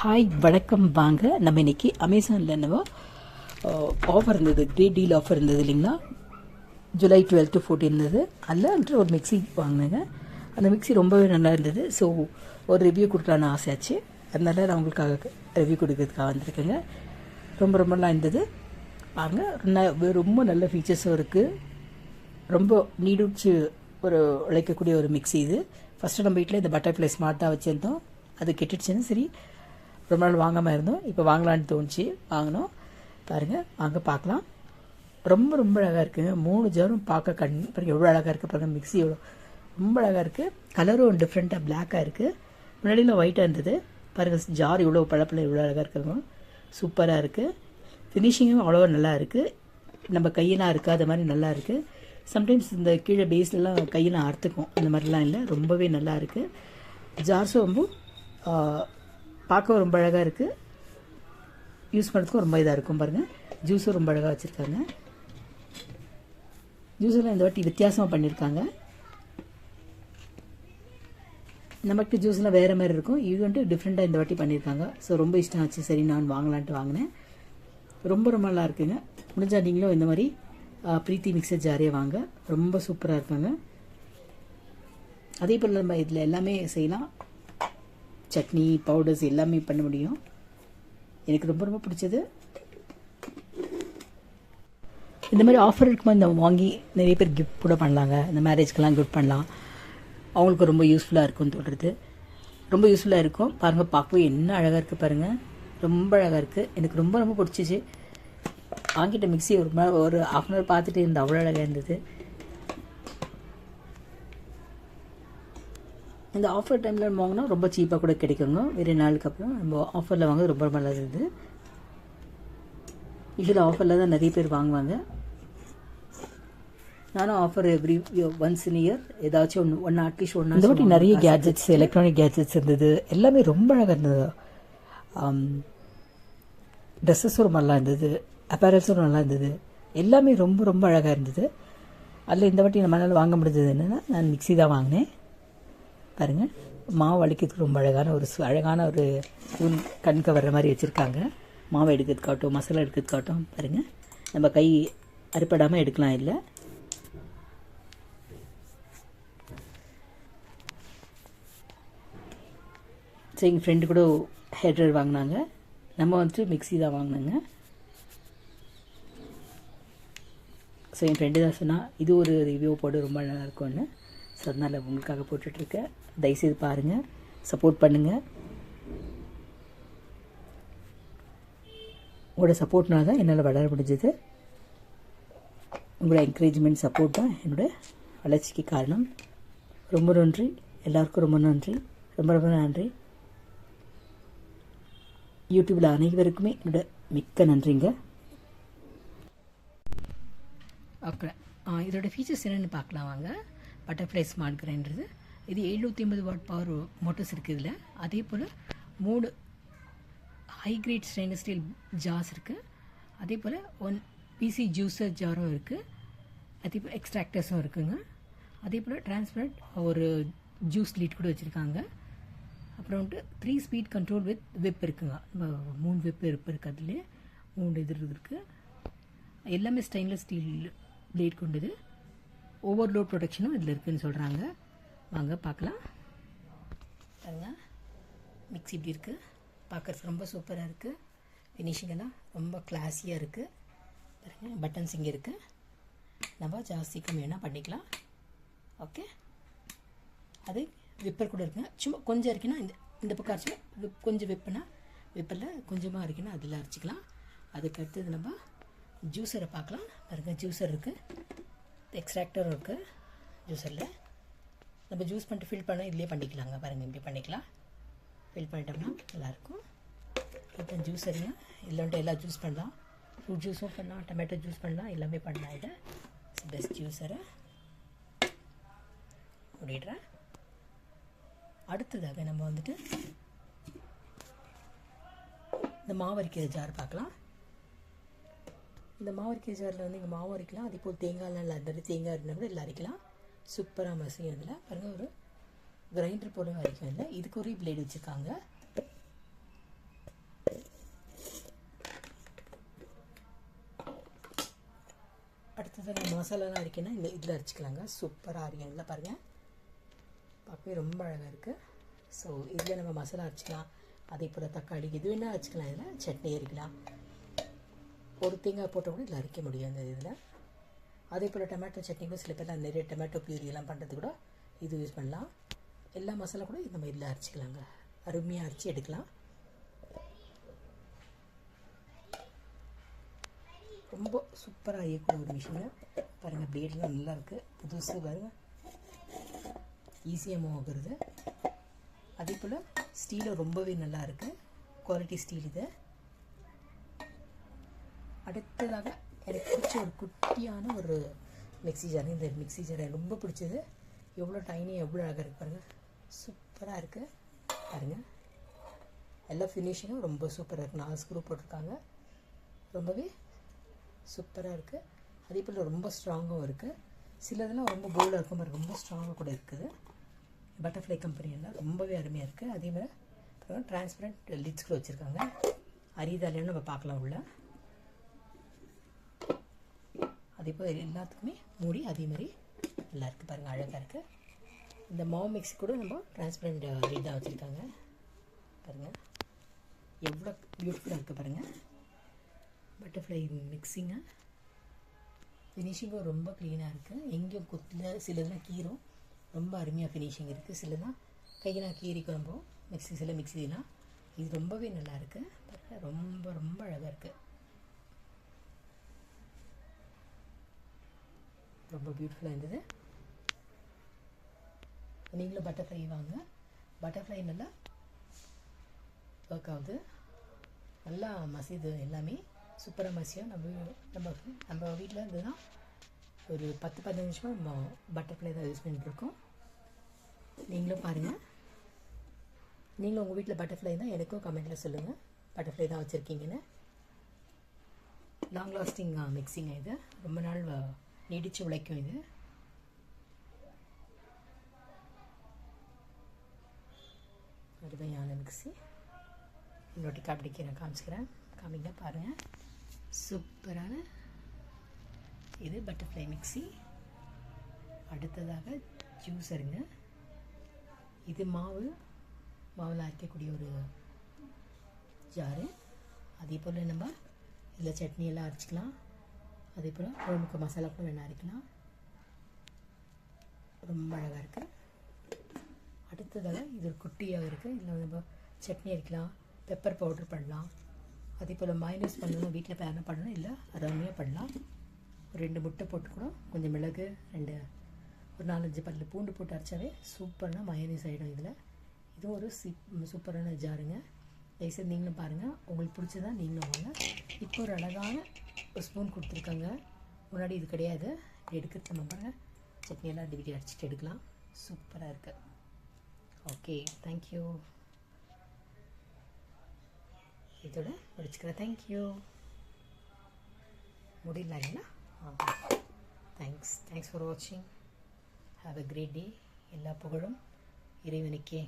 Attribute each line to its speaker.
Speaker 1: Hi வணக்கம். வாங்க நம்ம இன்றைக்கி அமேசானில் என்னவோ ஆஃபர் இருந்தது, கிரேட் டீல் ஆஃபர் இருந்தது இல்லைங்களா. ஜூலை 12 to 14 இருந்தது. அதில் ஒரு மிக்சி வாங்கினேங்க. அந்த மிக்சி ரொம்பவே நல்லா இருந்தது. ஸோ ஒரு ரிவ்யூ கொடுக்கலான்னு ஆசையாச்சு. அதனால நான் உங்களுக்காக ரிவ்யூ கொடுக்கறதுக்காக வந்திருக்கேங்க. ரொம்ப நல்லா இருந்தது. வாங்க. ரொம்ப நல்ல ஃபீச்சர்ஸும் இருக்குது. ரொம்ப நீடுச்சு ஒரு உழைக்கக்கூடிய ஒரு மிக்சி இது. ஃபஸ்ட்டு நம்ம வீட்டில் இந்த பட்டர்ஃப்ளை ஸ்மார்ட் தான் வச்சுருந்தோம். அது கெட்டுடுச்சுன்னு சரி ரொம்ப நாள் வாங்காமல் இருந்தோம். இப்போ வாங்கலான்னு தோணுச்சு, வாங்கினோம். பாருங்கள், வாங்க பார்க்கலாம். ரொம்ப அழகாக இருக்குங்க. 3 ஜாரும் பார்க்க பாருங்கள் எவ்வளோ அழகாக இருக்குது. பாருங்கள் மிக்ஸி எவ்வளோ ரொம்ப அழகாக இருக்குது. கலரும் டிஃப்ரெண்ட்டாக பிளாக்காக இருக்குது. முன்னாடியில் ஒயிட்டாக இருந்தது. பாருங்கள் ஜார் இவ்வளோ பழப்பில் இவ்வளோ அழகாக இருக்குங்க. சூப்பராக இருக்குது. ஃபினிஷிங்கும் அவ்வளோ நல்லா இருக்குது. நம்ம கையெல்லாம் இருக்காத மாதிரி நல்லா இருக்குது. சம்டைம்ஸ் இந்த கீழே பேஸ்லலாம் கையெல்லாம் அறுத்துக்கும், அந்த மாதிரிலாம் இல்லை. ரொம்பவே நல்லா இருக்குது. ஜார்ஸும் ரொம்ப பார்க்க ரொம்ப அழகாக இருக்குது. யூஸ் பண்ணுறதுக்கும் ரொம்ப இதாக இருக்கும். பாருங்கள் ஜூஸும் ரொம்ப அழகாக வச்சுருக்காங்க. ஜூஸெல்லாம் இந்த வாட்டி வித்தியாசமாக பண்ணியிருக்காங்க. நமக்கு ஜூஸ்லாம் வேறு மாதிரி இருக்கும். இது வந்துட்டு டிஃப்ரெண்ட்டாக இந்த வாட்டி பண்ணியிருக்காங்க. ஸோ ரொம்ப இஷ்டம் ஆச்சு. சரி நான் வாங்கலான்ட்டு வாங்கினேன். ரொம்ப நல்லா இருக்குங்க. முடிஞ்சால் நீங்களும் இந்த மாதிரி பிரீத்தி மிக்சர் ஜாரே வாங்க. ரொம்ப சூப்பராக இருக்காங்க. அதே போல் நம்ம இதில் எல்லாமே செய்யலாம். சட்னி பவுடர்ஸ் எல்லாமே பண்ண முடியும். எனக்கு ரொம்ப பிடிச்சது. இந்த மாதிரி ஆஃபர் இருக்கும்போது இந்த வாங்கி நிறைய பேர் கிஃப்ட் கூட பண்ணலாங்க. இந்த மேரேஜ்க்கெல்லாம் கிஃப்ட் பண்ணலாம். அவங்களுக்கு ரொம்ப யூஸ்ஃபுல்லாக இருக்கும்னு தோன்றது. ரொம்ப யூஸ்ஃபுல்லாக இருக்கும். பாருங்கள், பார்க்கவே என்ன அழகாக இருக்குது பாருங்கள். ரொம்ப அழகாக இருக்குது. எனக்கு ரொம்ப பிடிச்சிச்சு. வாங்கிட்ட மிக்ஸி ஒரு ½ அன் ஹவர் பார்த்துட்டு இருந்தது. அவ்வளோ அழகாக இருந்தது. இந்த ஆஃபர் டைமில் வாங்கினா ரொம்ப சீப்பாக கூட கிடைக்குங்க. வேறு நாளுக்கு அப்புறம் நம்ம ஆஃபரில் வாங்க ரொம்ப நல்லா இருந்தது. இதில் ஆஃபரில் தான் நிறைய பேர் வாங்குவாங்க. நானும் offer every once in year ஏதாச்சும் ஒன்று அட்லீஸ்ட் ஒன்று. இந்த வாட்டி நிறைய கேட்ஜெட்ஸ், எலக்ட்ரானிக் கேட்ஜெட்ஸ் இருந்தது. எல்லாமே ரொம்ப அழகாக இருந்தது. ட்ரெஸ்ஸஸும் ரொம்ப நல்லா இருந்தது. அப்பேரல்ஸும் நல்லா இருந்தது. எல்லாமே ரொம்ப அழகாக இருந்தது. அதில் இந்த வாட்டி நம்மளால் வாங்க முடிஞ்சது என்னென்னா, நான் மிக்ஸி தான் வாங்கினேன். பாருங்கள், மாவு அடிக்கிறதுக்கு ரொம்ப அழகான ஒரு ஸ்பூன் கண்ணுக்கு வர்ற மாதிரி வச்சுருக்காங்க. மாவு எடுக்கிறதுக்காகட்டும், மசாலா எடுக்கிறதுக்காகட்டும். பாருங்கள், நம்ம கை அறுப்படாமல் எடுக்கலாம். இல்லை சரி, எங்கள் ஃப்ரெண்டு கூட ஹேர் ட்ரையர் வாங்கினாங்க. நம்ம வந்துட்டு மிக்ஸி தான் வாங்கினாங்க. ஸோ என் ஃப்ரெண்டு தான் சொன்னால் இது ஒரு ரிவ்யூ போட்டு ரொம்ப நல்லா இருக்கும்னு. ஸோ அதனால் உங்களுக்காக போட்டுட்ருக்கேன். தயவுசெய்து பாருங்கள், சப்போர்ட் பண்ணுங்கள். உங்களோட சப்போர்ட்னால தான் என்னால் வளர முடிஞ்சது. உங்களோட என்கரேஜ்மெண்ட் சப்போர்ட் தான் என்னோடய வளர்ச்சிக்கு காரணம். ரொம்ப நன்றி. எல்லாருக்கும் ரொம்ப நன்றி. ரொம்ப நன்றி. யூடியூப்பில் அனைவருக்குமே என்னோட மிக்க நன்றிங்க. ஓகே, இதோட ஃபீச்சர்ஸ் என்னென்னு பார்க்கலாம் வாங்க. Butterfly smart grinder. இது 750 வாட் பவர் மோட்டர்ஸ் இருக்குது இதில். அதே போல் 3 high grade stainless steel jars இருக்குது. அதே போல் 1 பிசி ஜூஸர் ஜாரும் இருக்குது. அதே போல் எக்ஸ்ட்ராக்டர்ஸும் இருக்குதுங்க. அதே போல் டிரான்ஸ்பரண்ட் ஒரு ஜூஸ் லீட் கூட வச்சுருக்காங்க. அப்புறம் வந்துட்டு 3 ஸ்பீட் கண்ட்ரோல் வித் விப் இருக்குங்க. 3 விப் இருக்குது. அதுலேயே 3 இது இருக்குது. எல்லாமே ஸ்டெயின்லெஸ் ஸ்டீல் பிளேட் கொண்டது. ஓவர்லோட் ப்ரொடெக்ஷனும் இதில் இருக்குதுன்னு சொல்கிறாங்க. வாங்க பார்க்கலாம். பாருங்க, மிக்ஸி இப்படி இருக்குது. பார்க்குறது ரொம்ப சூப்பராக இருக்குது. ஃபினிஷிங்கெல்லாம் ரொம்ப கிளாஸியாக இருக்குது. பாருங்கள், பட்டன்ஸ் இங்கே இருக்குது. நம்ம ஜாஸ்தி கம்மியாக பண்ணிக்கலாம். ஓகே, அது விப்பர் கூட இருக்குங்க. சும்மா கொஞ்சம் இருக்குன்னா இந்த பக்கம் அரைச்சி கொஞ்சம் விப்பரில் கொஞ்சமாக இருக்குன்னா அதில் அரைச்சிக்கலாம். அதுக்கு அடுத்தது நம்ம ஜூஸரை பார்க்கலாம். பாருங்கள், ஜூஸர் இருக்குது. எக்ஸ்ட்ராக்டரும் இருக்குது. ஜூஸரில் நம்ம ஜூஸ் பண்ணிட்டு ஃபில் பண்ண இதிலே பண்ணிக்கலாங்க. பாருங்கள், இப்படி பண்ணிக்கலாம். ஃபில் பண்ணிட்டோம்னா நல்லாயிருக்கும். இப்போ ஜூஸருங்க, இதில் வந்துட்டு எல்லா ஜூஸ் பண்ணலாம். ஃப்ரூட் ஜூஸும் பண்ணலாம், டொமேட்டோ ஜூஸ் பண்ணலாம், எல்லாமே பண்ணலாம். இதை பெஸ்ட் ஜூஸரை முடிடுறேன். அடுத்ததாக நம்ம வந்துட்டு இந்த மாவரிக்கிற ஜார் பார்க்கலாம். இந்த மாவரிக்கிற ஜாரில் வந்து இங்கே மாவு அரைக்கலாம். அதே போல் தேங்காய்லாம் இல்லை, தேங்காய் இருந்தால் கூட இல்லை அரைக்கலாம். சூப்பராக மசியும். இதில் பாருங்கள், ஒரு கிரைண்டர் போல அரைக்கும். இல்லை, இதுக்கு ஒரு பிளேடு வச்சுருக்காங்க. மசாலாலாம் அரைக்கணும் இந்த இதில் அரைச்சிக்கலாங்க. சூப்பராக அரைக்கும். இதில் பாருங்கள், பார்க்கவே ரொம்ப அழகாக இருக்குது. ஸோ இதில் நம்ம மசாலா அரைச்சிக்கலாம். அதே போல் தக்காளி எது வேணால் அரைச்சிக்கலாம். இதில் சட்னி அரைக்கலாம். ஒரு தேங்காய் போட்டால் கூட இதில் அரைக்க முடியும் இந்த இதில். அதே போல் டொமேட்டோ சட்னி கூட சில பேர்லாம் நிறைய டொமேட்டோ பியூரி எல்லாம் பண்ணுறது கூட இது யூஸ் பண்ணலாம். எல்லா மசாலா கூட இந்த மாதிரி இதில் அரைச்சிக்கலாங்க. அருமையாக அரைச்சி எடுக்கலாம். ரொம்ப சூப்பராக அரையக்கூடிய ஒரு மிஷினு பாருங்கள். பிளேட்லாம் நல்லா இருக்குது, புதுசு பாருங்கள், ஈஸியாக மூவ் ஆகுறது. அதே போல் ஸ்டீலும் ரொம்பவே நல்லா இருக்குது, குவாலிட்டி ஸ்டீல் இது. அடுத்ததாக எனக்கு பிடிச்ச ஒரு குட்டியான ஒரு மிக்ஸி ஜார். இந்த மிக்ஸி ஜார் எனக்கு ரொம்ப பிடிச்சது. எவ்வளோ டைனி, எவ்வளோ அழகாக இருக்குது பாருங்கள். சூப்பராக இருக்குது பாருங்கள். எல்லா ஃபினிஷிங்கும் ரொம்ப சூப்பராக இருக்குது. 4 ஸ்க்ரூ போட்டிருக்காங்க. ரொம்பவே சூப்பராக இருக்குது. அதே போல் ரொம்ப ஸ்ட்ராங்காகவும் இருக்குது. சிலதெல்லாம் ரொம்ப போல்டாக இருக்கும் பாருங்கள், ரொம்ப ஸ்ட்ராங்காக கூட இருக்குது. பட்டர்ஃப்ளை கம்பெனியெல்லாம் ரொம்பவே அருமையாக இருக்குது. அதே மாதிரி டிரான்ஸ்பரண்ட் லிட்ஸ் கூட வச்சுருக்காங்க. அரிதாலையும் நம்ம பார்க்கலாம் உள்ள. அதே போல் எல்லாத்துக்குமே மூடி அதே மாதிரி நல்லா இருக்குது பாருங்கள், அழகாக இருக்குது. இந்த மாவு மிக்ஸி கூட நம்ம டிரான்ஸ்பரண்ட் லிட் தான் வச்சுருக்காங்க பாருங்கள். எவ்வளோ பியூட்டிஃபுல்லாக இருக்குது பாருங்கள். பட்டர்ஃப்ளை மிக்ஸிங்க ஃபினிஷிங்கும் ரொம்ப க்ளீனாக இருக்குது. எங்கேயும் குத்தில் சிலதுலாம் கீரும், ரொம்ப அருமையாக ஃபினிஷிங் இருக்குது. சிலதான் கையெல்லாம் கீரி குழம்பும் மிக்ஸி, சில மிக்ஸிலாம். இது ரொம்பவே நல்லா இருக்குது பாருங்கள். ரொம்ப ரொம்ப அழகாக இருக்குது, ரொம்ப பியூட்டிஃபுல்லாக இருந்தது. நீங்களும் பட்டர்ஃப்ளை வாங்க. பட்டர்ஃப்ளை நல்லா ஒர்க் ஆகுது, நல்லா மசிது, எல்லாமே சூப்பராக மசியும். நம்ம வீட்டில் இருந்து தான் ஒரு 10-15 நிமிஷமாக நம்ம பட்டர்ஃப்ளை தான் யூஸ் பண்ணிட்டுருக்கோம். நீங்களும் பாருங்கள். நீங்களும் உங்கள் வீட்டில் பட்டர்ஃப்ளை தான் எனக்கும் கமெண்ட்டில் சொல்லுங்கள், பட்டர்ஃப்ளை தான் வச்சுருக்கீங்கன்னு. லாங் லாஸ்டிங் மிக்ஸிங்க இது, ரொம்ப நாள் நீடித்து உழைக்கும் இது. அருமையான மிக்ஸி. இன்னொட்டி காப்பிடிக்க நான் காமிங்க பாருங்கள். சூப்பரான இது பட்டர்ஃப்ளை மிக்ஸி. அடுத்ததாக ஜூஸருங்க. இது மாவில் அரைக்கக்கூடிய ஒரு ஜாரு. அதே போல் நம்ம இதில் சட்னியெல்லாம் அரைச்சிக்கலாம். அதே போல் குழம்புக்கு மசாலா கூட வேணா அரைக்கலாம். ரொம்ப அழகாக இருக்குது. அடுத்ததாக இது ஒரு குட்டியாக இருக்குது. இதில் நம்ம சட்னி அரைக்கலாம், பெப்பர் பவுட்ரு பண்ணலாம். அதே போல் மயோனைஸ் பண்ணணும், வீட்டில் பேன பண்ணணும், இல்லை அருமையாக பண்ணலாம். ஒரு 2 முட்டை போட்டு கூட கொஞ்சம் மிளகு, ஒரு 4-5 பல்லு பூண்டு போட்டு அரைச்சாவே சூப்பரான மயோனைஸ் ஆகிடும் இதில். இதுவும் ஒரு சூப்பரான ஜாருங்க. தயவுசெய்து நீங்களும் பாருங்கள், உங்களுக்கு பிடிச்சதான் நீங்களும் வாங்க. இப்போ ஒரு அழகான ஒரு ஸ்பூன் கொடுத்துருக்காங்க. முன்னாடி இது கிடையாது, எடுக்கிறது நம்ம பாருங்கள். சட்னியெல்லாம் டிவிட்டி அடிச்சுட்டு எடுக்கலாம். சூப்பராக இருக்குது. Okay, thank you. இதோட முடிச்சுக்கிறேன். தேங்க்யூ. முடியலாங்களா? தேங்க்ஸ் ஃபார் வாட்சிங். Have a great day. எல்லா புகழும் இறைவனுக்கே.